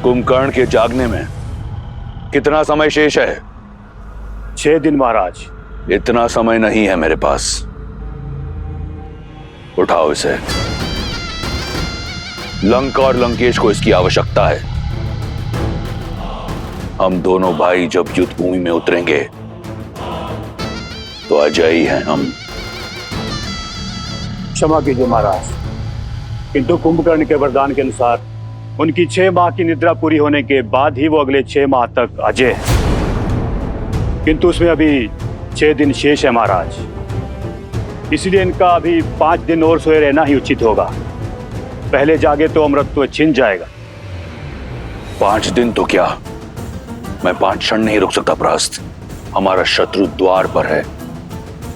कुंभकर्ण के जागने में कितना समय शेष है? 6 दिन महाराज। इतना समय नहीं है मेरे पास। उठाओ इसे। लंका और लंकेश को इसकी आवश्यकता है। हम दोनों भाई जब युद्ध भूमि में उतरेंगे तो अजयी हैं हम। क्षमा कीजिए महाराज, किंतु कुंभकर्ण के वरदान के अनुसार उनकी 6 माह की निद्रा पूरी होने के बाद ही वो अगले 6 माह तक अजय है। किंतु उसमें अभी 6 दिन शेष है महाराज, इसलिए इनका अभी 5 दिन और सोए रहना ही उचित होगा। पहले जागे तो अमृतत्व छिन जाएगा। 5 दिन तो क्या, मैं 5 क्षण नहीं रुक सकता प्रहस्त। हमारा शत्रु द्वार पर है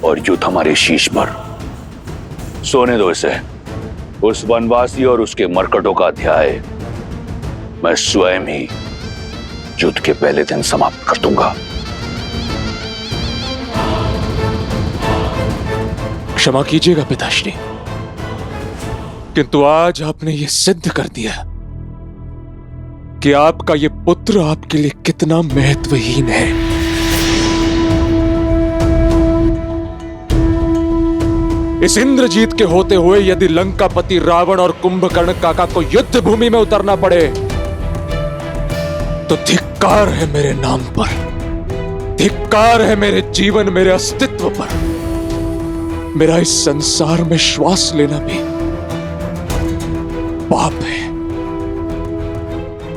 और युद्ध हमारे शीश पर। सोने दो इसे। उस वनवासी और उसके मरकटों का अध्याय मैं स्वयं ही युद्ध के पहले दिन समाप्त कर दूंगा। क्षमा कीजिएगा पिताश्री, किंतु आज आपने यह सिद्ध कर दिया कि आपका यह पुत्र आपके लिए कितना महत्वहीन है। इस इंद्रजीत के होते हुए यदि लंकापति रावण और कुंभकर्ण काका को युद्ध भूमि में उतरना पड़े तो धिक्कार है मेरे नाम पर, धिक्कार है मेरे जीवन, मेरे अस्तित्व पर। मेरा इस संसार में श्वास लेना भी पाप है।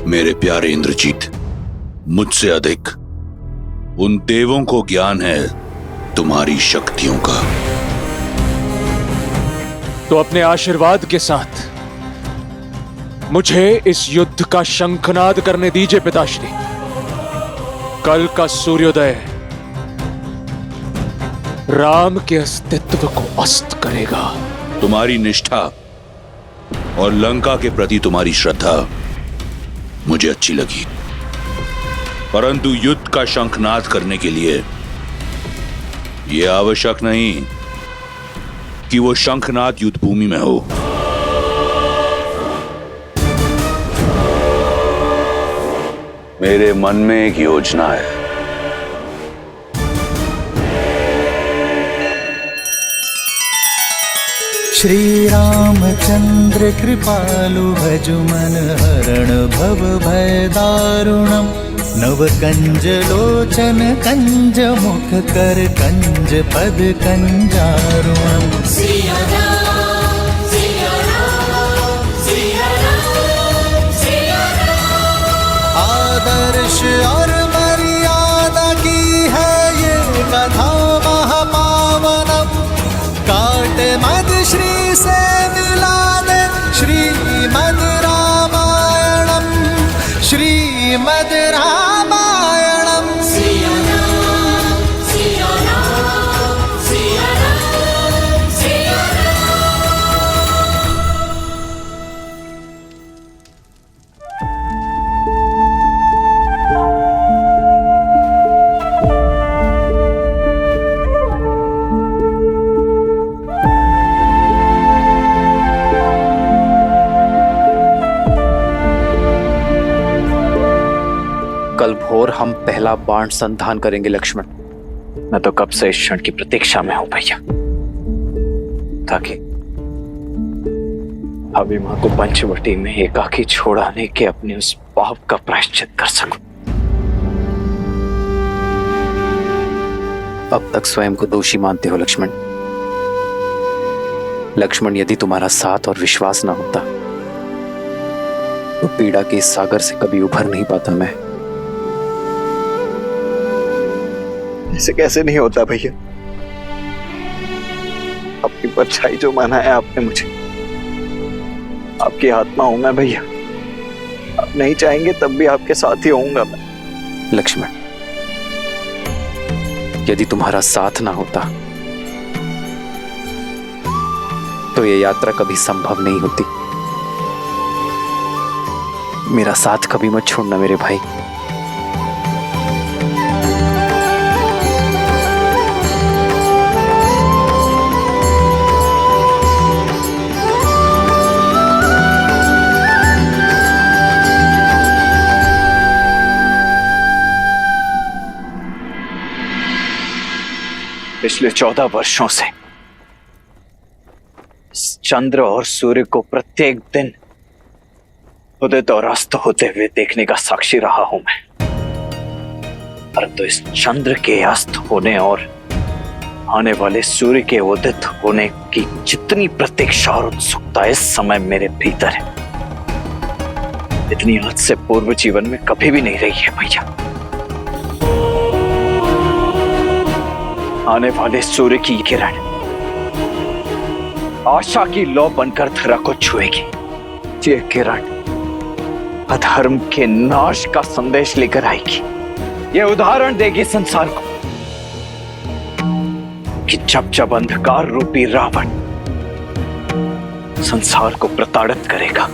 मेरे प्यारे इंद्रजीत, मुझसे अधिक उन देवों को ज्ञान है तुम्हारी शक्तियों का। तो अपने आशीर्वाद के साथ मुझे इस युद्ध का शंखनाद करने दीजिए पिताश्री। कल का सूर्योदय राम के अस्तित्व को अस्त करेगा। तुम्हारी निष्ठा और लंका के प्रति तुम्हारी श्रद्धा मुझे अच्छी लगी, परंतु युद्ध का शंखनाद करने के लिए यह आवश्यक नहीं कि वो शंखनाद युद्ध भूमि में हो। मेरे मन में एक योजना है। श्री रामचंद्र कृपालु भजु मन हरण भव भय दारुणम। नव कंज लोचन कंज मुख कर कंज पद कंजारुणम। आदर्श और मर्यादा की है ये कथा महापावनम। काट मद श्री से मिला दे श्रीमद् रामायणम, श्रीमद् रामायणम। कल भोर हम पहला बाण संधान करेंगे लक्ष्मण। मैं तो कब से इस क्षण की प्रतीक्षा में हूं भैया, ताकि अभिमा को पंचवटी में एकाकी छोड़ाने के अपने उस पाप का प्रायश्चित कर सकूं। अब तक स्वयं को दोषी मानते हो लक्ष्मण। लक्ष्मण, यदि तुम्हारा साथ और विश्वास ना होता तो पीड़ा के इस सागर से कभी उभर नहीं पाता मैं। ऐसे कैसे नहीं होता भैया? अपनी परछाई जो माना है आपने मुझे, आपकी आत्मा हूं मैं भैया। आप नहीं चाहेंगे तब भी आपके साथ ही होऊंगा मैं। लक्ष्मण, यदि तुम्हारा साथ ना होता तो यह यात्रा कभी संभव नहीं होती। मेरा साथ कभी मत छोड़ना मेरे भाई। पिछले 14 वर्षों से इस चंद्र और सूर्य को प्रत्येक दिन उदित और अस्त होते हुए देखने का साक्षी रहा हूं मैं। परंतु इस चंद्र के अस्त होने और आने वाले सूर्य के उदित होने की जितनी प्रतीक्षा और उत्सुकता इस समय मेरे भीतर है, इतनी आज से पूर्व जीवन में कभी भी नहीं रही है भैया। आने वाले सूर्य की किरण आशा की लौ बनकर धरा को छुएगी। ये किरण अधर्म के नाश का संदेश लेकर आएगी। ये उदाहरण देगी संसार को कि जब जब अंधकार रूपी रावण संसार को प्रताड़ित करेगा,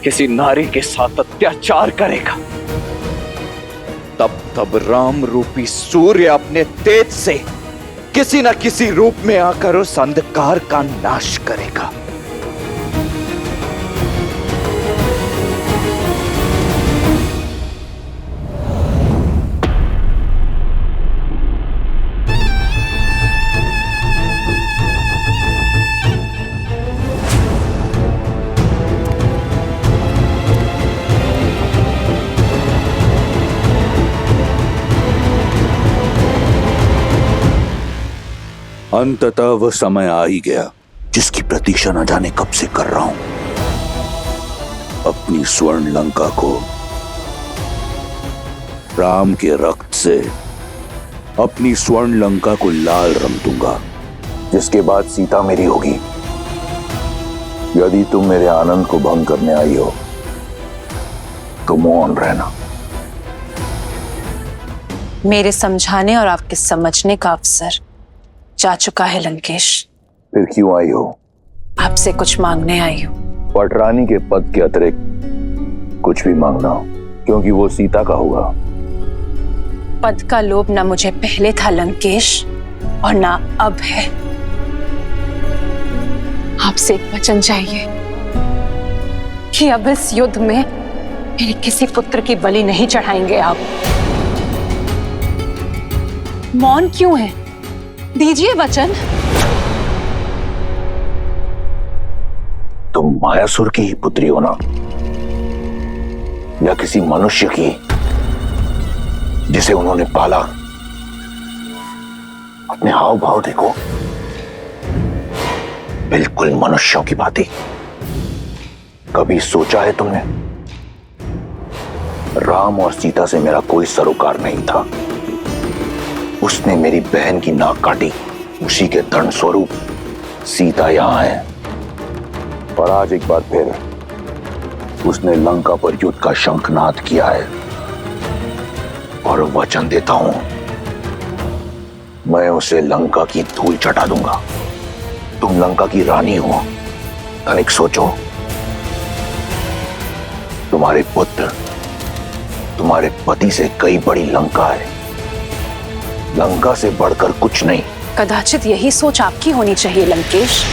किसी नारी के साथ अत्याचार करेगा, तब तब राम रूपी सूर्य अपने तेज से किसी न किसी रूप में आकर उस अंधकार का नाश करेगा। अंततः वह समय आ ही गया जिसकी प्रतीक्षा न जाने कब से कर रहा हूं। अपनी स्वर्ण लंका को राम के रक्त से, अपनी स्वर्ण लंका को लाल रंग दूंगा, जिसके बाद सीता मेरी होगी। यदि तुम मेरे आनंद को भंग करने आई हो तो मौन रहना। मेरे समझाने और आपके समझने का अवसर जा चुका है लंकेश। फिर क्यों आई हो? आपसे कुछ मांगने आई हूं। पटरानी के पद के अतिरिक्त कुछ भी मांगना हो, क्योंकि वो सीता का होगा। पद का लोभ ना मुझे पहले था लंकेश, और ना अब है। आपसे एक वचन चाहिए कि अब इस युद्ध में मेरे किसी पुत्र की बलि नहीं चढ़ाएंगे आप। मौन क्यों है? दीजिए वचन। तुम मायासुर की ही पुत्री हो ना, या किसी मनुष्य की जिसे उन्होंने पाला? अपने हाव भाव देखो, बिल्कुल मनुष्यों की भांति। कभी सोचा है तुमने? राम और सीता से मेरा कोई सरोकार नहीं था। उसने मेरी बहन की नाक काटी, उसी के दंड स्वरूप सीता यहां है। और आज एक बार फिर उसने लंका पर युद्ध का शंखनाद किया है। और वचन देता हूं, मैं उसे लंका की धूल चटा दूंगा। तुम लंका की रानी हो, तनिक सोचो। तुम्हारे पुत्र, तुम्हारे पति से कई बड़ी लंका है। लंका से बढ़कर कुछ नहीं। कदाचित यही सोच आपकी होनी चाहिए लंकेश।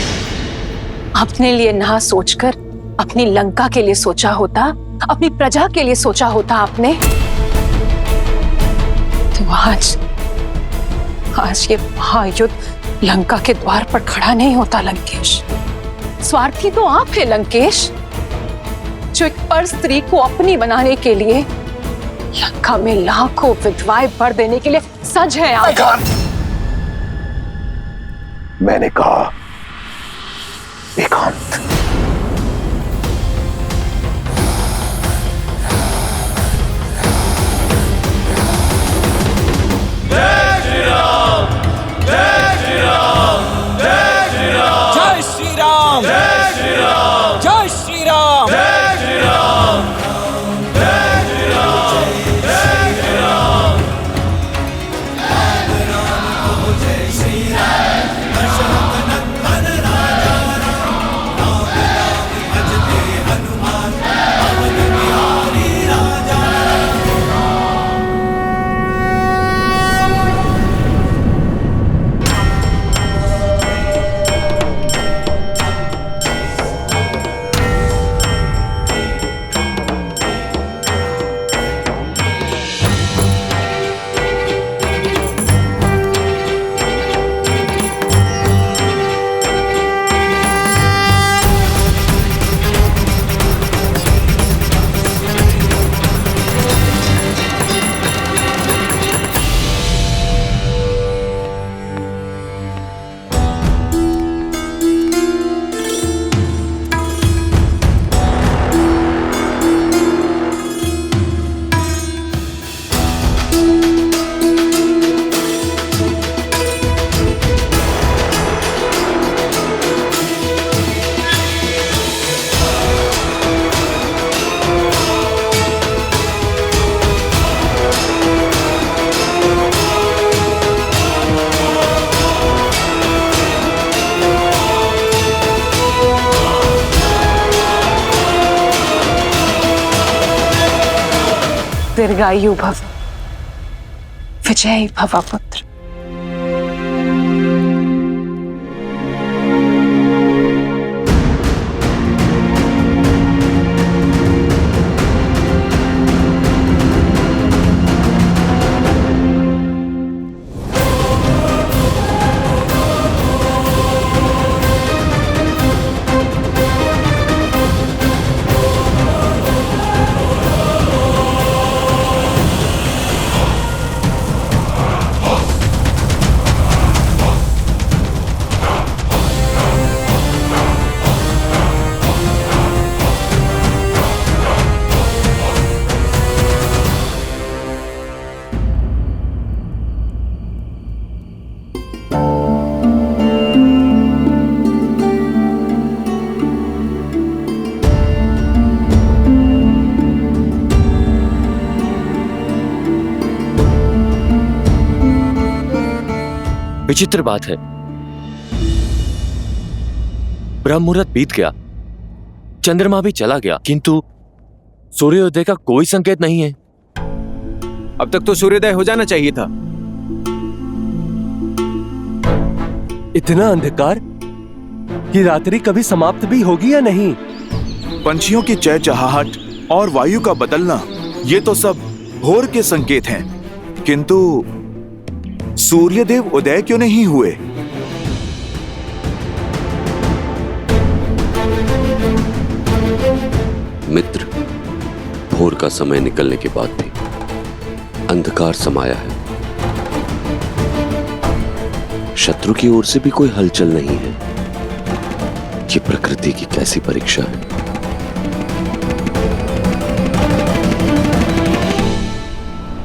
अपने लिए ना सोचकर अपनी लंका के लिए सोचा होता, अपनी प्रजा के लिए सोचा होता आपने, तो आज ये महायुद्ध लंका के द्वार पर खड़ा नहीं होता लंकेश। स्वार्थी तो आप है लंकेश, जो एक पर स्त्री को अपनी बनाने के लिए लंका में लाखों विधवाएं भर देने के लिए सज है आप। मैंने कहा एकांत। दीर्घायु भव, विजयी भव पुत्र। विचित्र बात है, ब्रह्म मुहूर्त बीत गया, चंद्रमा भी चला गया, किंतु सूर्योदय का कोई संकेत नहीं है। अब तक तो सूर्योदय हो जाना चाहिए था। इतना अंधकार कि रात्रि कभी समाप्त भी होगी या नहीं? पंछियों की चहचहाहट और वायु का बदलना, ये तो सब भोर के संकेत हैं, किंतु सूर्यदेव उदय क्यों नहीं हुए? मित्र, भोर का समय निकलने के बाद भी अंधकार समाया है। शत्रु की ओर से भी कोई हलचल नहीं है। ये प्रकृति की कैसी परीक्षा है।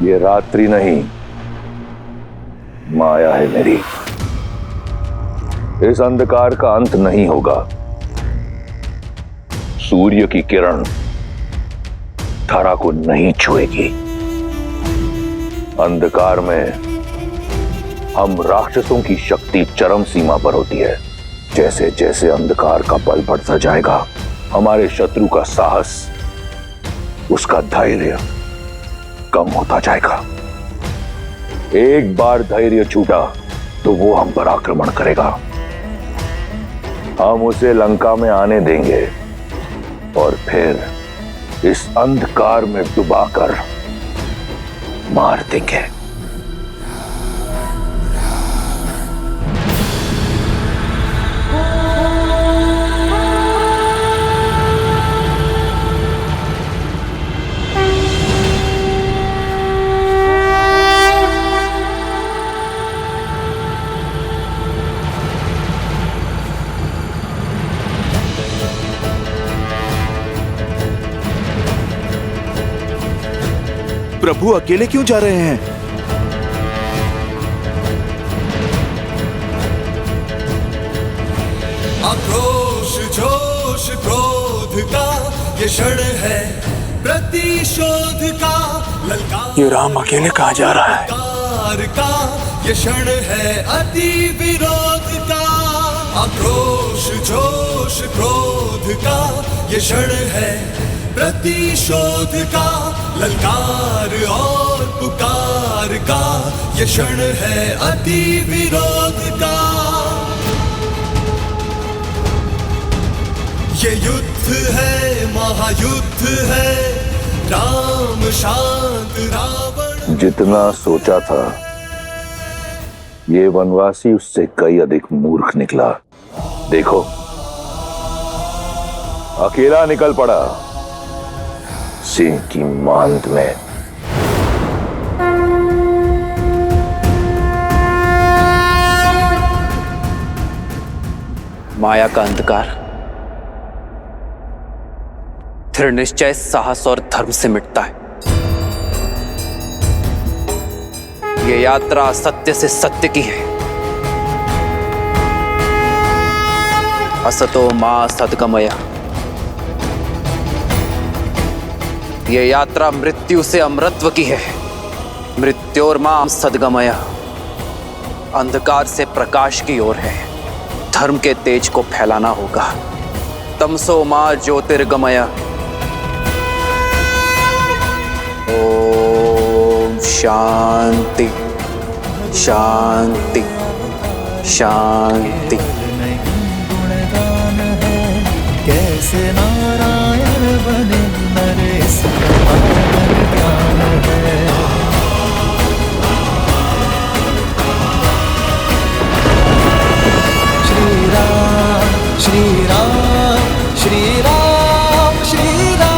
ये रात्रि नहीं, माया है मेरी। इस अंधकार का अंत नहीं होगा। सूर्य की किरण धरा को नहीं छुएगी। अंधकार में हम राक्षसों की शक्ति चरम सीमा पर होती है। जैसे जैसे अंधकार का बल बढ़ता जाएगा, हमारे शत्रु का साहस, उसका धैर्य कम होता जाएगा। एक बार धैर्य छूटा तो वो हम पर आक्रमण करेगा। हम उसे लंका में आने देंगे और फिर इस अंधकार में डुबाकर मार देंगे। प्रभु अकेले क्यों जा रहे हैं? आक्रोश जोश क्रोध का ये क्षण है, प्रतिशोध का ललकार। ये राम अकेले कहाँ जा रहा है? का ये क्षण है, अति विरोध का। आक्रोश जोश क्रोध का ये क्षण है, प्रतिशोध का ललकार और पुकार का ये क्षण है, अति विरोध का। ये युद्ध है, महायुद्ध है, राम शांत रावण। जितना सोचा था, ये वनवासी उससे कई अधिक मूर्ख निकला। देखो, अकेला निकल पड़ा सिंह की मांद में। माया का अंधकार दृढ़ निश्चय, साहस और धर्म से मिटता है। ये यात्रा सत्य से सत्य की है। असतो मां सद्गमय। ये यात्रा मृत्यु से अमरत्व की है। मृत्योर मां सद्गमय। अंधकार से प्रकाश की ओर है। धर्म के तेज को फैलाना होगा। तमसो मां ज्योतिर्गमय। ओ शांति शांति शांति। कैसे नारायण बने नरेश ज्ञान है। श्री राम श्री राम श्री राम श्री राम।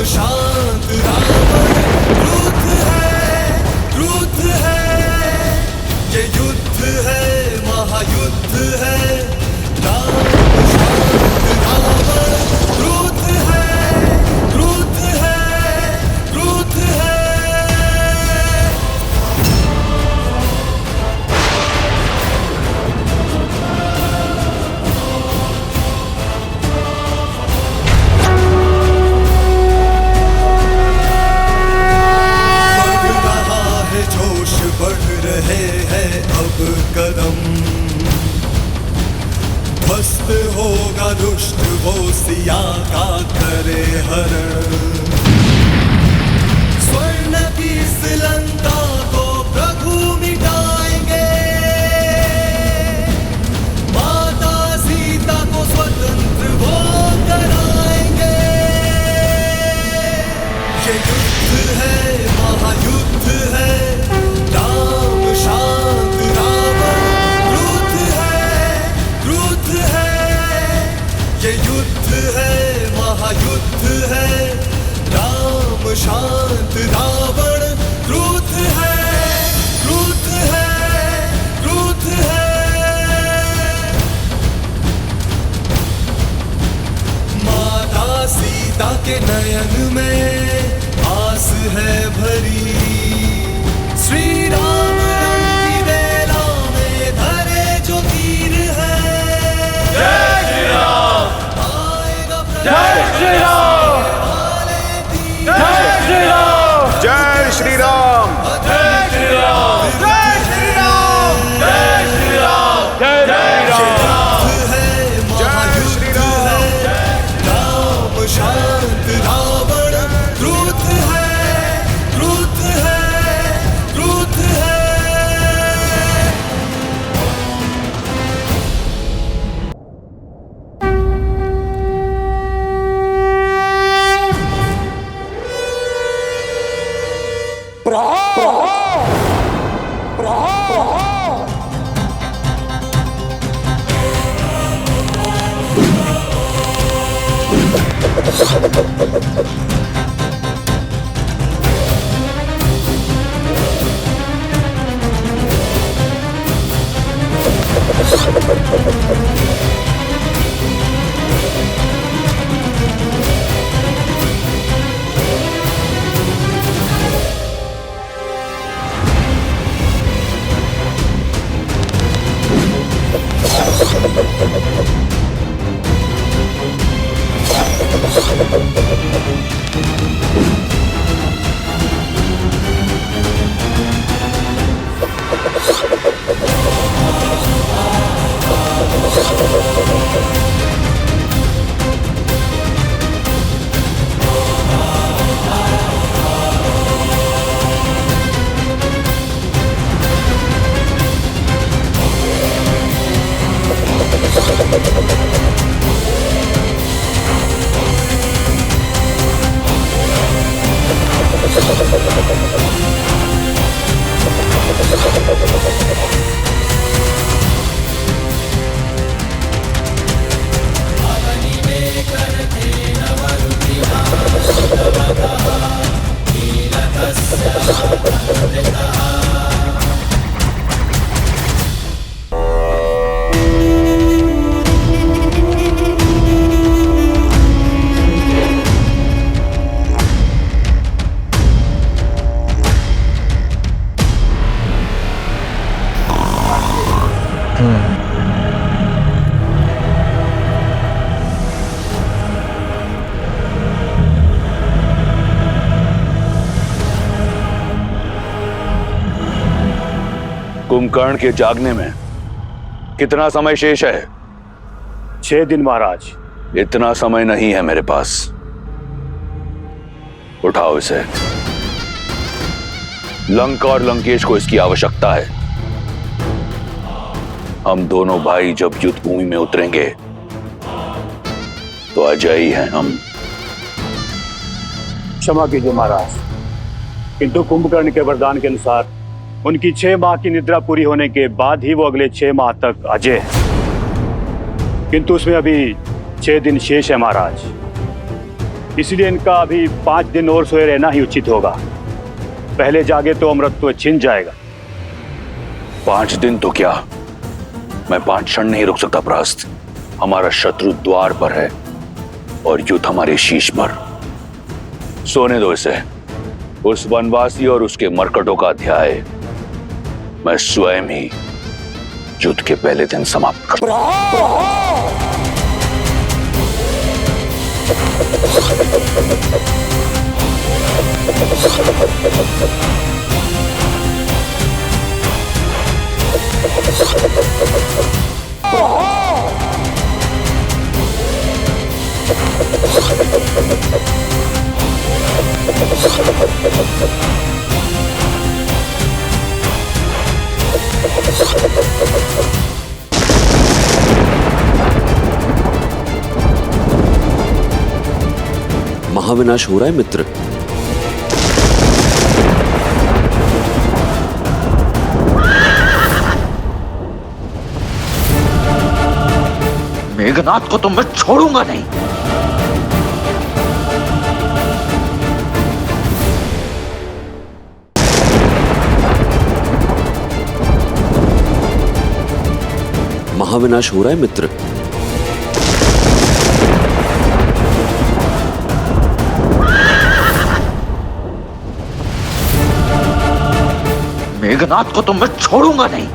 शांत रावण क्रुद्ध है ये युद्ध है महायुद्ध है। राम शांत रावण क्रुद्ध है क्रुद्ध है क्रुद्ध है। जोश बढ़ रहे हैं अब कदम। ध्वस्त होगा दुष्ट वो सिया का करे हरण। स्वर्ण की इस लंका को प्रभु मिटाएंगे। माता सीता को स्वतंत्र वो कराएंगे। ये युद्ध है महायुद्ध है। राम शांत रावण क्रुद्ध है ये युद्ध है महायुद्ध है। राम शांत रावण क्रुद्ध है क्रुद्ध है क्रुद्ध है। माता सीता के नयन में आस है भरी। श्री राम की बेला में धरे जो तीर है। जय श्री राम आएगा जय श्री राम जय श्री राम जय श्री राम जय श्री राम जय श्री राम जय श्री राम जय श्री राम है महायुद्ध है। राम शांत रावण क्रुद्ध है क्रुद्ध है क्रुद्ध है। कुंभकर्ण के जागने में कितना समय शेष है? 6 दिन महाराज। इतना समय नहीं है मेरे पास। उठाओ इसे। लंका और लंकेश को इसकी आवश्यकता है। हम दोनों भाई जब युद्ध भूमि में उतरेंगे तो अजय हैं हम। क्षमा कीजिए महाराज, किंतु कुंभकर्ण के वरदान के अनुसार उनकी 6 माह की निद्रा पूरी होने के बाद ही वो अगले 6 माह तक अजय है। किंतु उसमें अभी 6 दिन शेष है महाराज, इसलिए इनका अभी 5 दिन और सोए रहना ही उचित होगा। पहले जागे तो अमृतत्व छिन जाएगा। 5 दिन तो क्या, मैं 5 क्षण नहीं रुक सकता प्रहस्त। हमारा शत्रु द्वार पर है और युद्ध हमारे शीश पर। सोने दो इसे। उस वनवासी और उसके मरकटों का अध्याय मैं स्वयं ही युद्ध के पहले दिन समाप्त कर। महाविनाश हो रहा है मित्र। मेघनाथ को तो मैं छोड़ूंगा नहीं। महाविनाश हो रहा है मित्र। मेघनाथ को तो मैं छोड़ूंगा नहीं।